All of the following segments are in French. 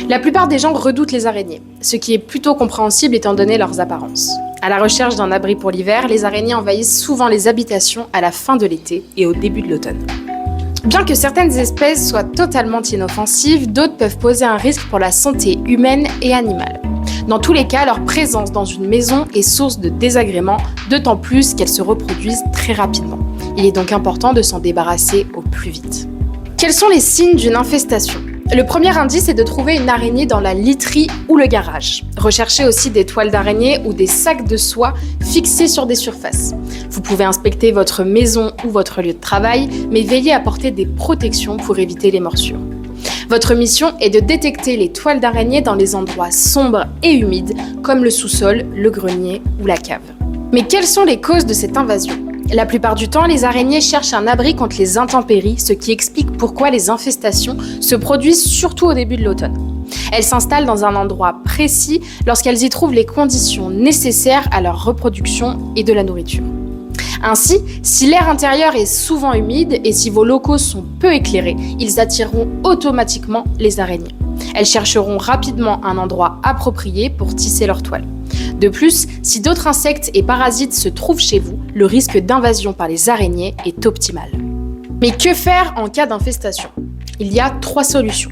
La plupart des gens redoutent les araignées, ce qui est plutôt compréhensible étant donné leurs apparences. À la recherche d'un abri pour l'hiver, les araignées envahissent souvent les habitations à la fin de l'été et au début de l'automne. Bien que certaines espèces soient totalement inoffensives, d'autres peuvent poser un risque pour la santé humaine et animale. Dans tous les cas, leur présence dans une maison est source de désagréments, d'autant plus qu'elles se reproduisent très rapidement. Il est donc important de s'en débarrasser au plus vite. Quels sont les signes d'une infestation ? Le premier indice est de trouver une araignée dans la literie ou le garage. Recherchez aussi des toiles d'araignée ou des sacs de soie fixés sur des surfaces. Vous pouvez inspecter votre maison ou votre lieu de travail, mais veillez à porter des protections pour éviter les morsures. Votre mission est de détecter les toiles d'araignée dans les endroits sombres et humides, comme le sous-sol, le grenier ou la cave. Mais quelles sont les causes de cette invasion ? La plupart du temps, les araignées cherchent un abri contre les intempéries, ce qui explique pourquoi les infestations se produisent surtout au début de l'automne. Elles s'installent dans un endroit précis lorsqu'elles y trouvent les conditions nécessaires à leur reproduction et de la nourriture. Ainsi, si l'air intérieur est souvent humide et si vos locaux sont peu éclairés, ils attireront automatiquement les araignées. Elles chercheront rapidement un endroit approprié pour tisser leur toile. De plus, si d'autres insectes et parasites se trouvent chez vous, le risque d'invasion par les araignées est optimal. Mais que faire en cas d'infestation ? Il y a 3 solutions.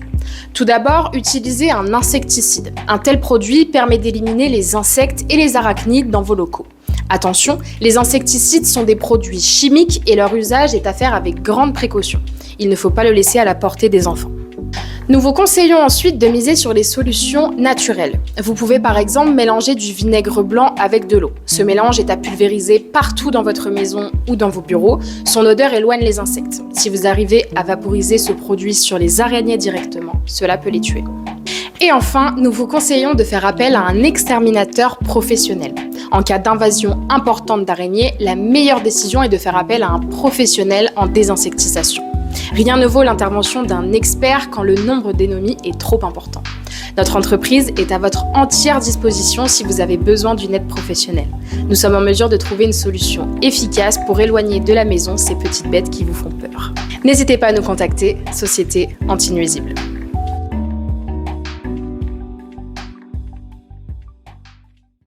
Tout d'abord, utilisez un insecticide. Un tel produit permet d'éliminer les insectes et les arachnides dans vos locaux. Attention, les insecticides sont des produits chimiques et leur usage est à faire avec grande précaution. Il ne faut pas le laisser à la portée des enfants. Nous vous conseillons ensuite de miser sur les solutions naturelles. Vous pouvez par exemple mélanger du vinaigre blanc avec de l'eau. Ce mélange est à pulvériser partout dans votre maison ou dans vos bureaux. Son odeur éloigne les insectes. Si vous arrivez à vaporiser ce produit sur les araignées directement, cela peut les tuer. Et enfin, nous vous conseillons de faire appel à un exterminateur professionnel. En cas d'invasion importante d'araignées, la meilleure décision est de faire appel à un professionnel en désinsectisation. Rien ne vaut l'intervention d'un expert quand le nombre d'ennemis est trop important. Notre entreprise est à votre entière disposition si vous avez besoin d'une aide professionnelle. Nous sommes en mesure de trouver une solution efficace pour éloigner de la maison ces petites bêtes qui vous font peur. N'hésitez pas à nous contacter, Société Anti-Nuisibles.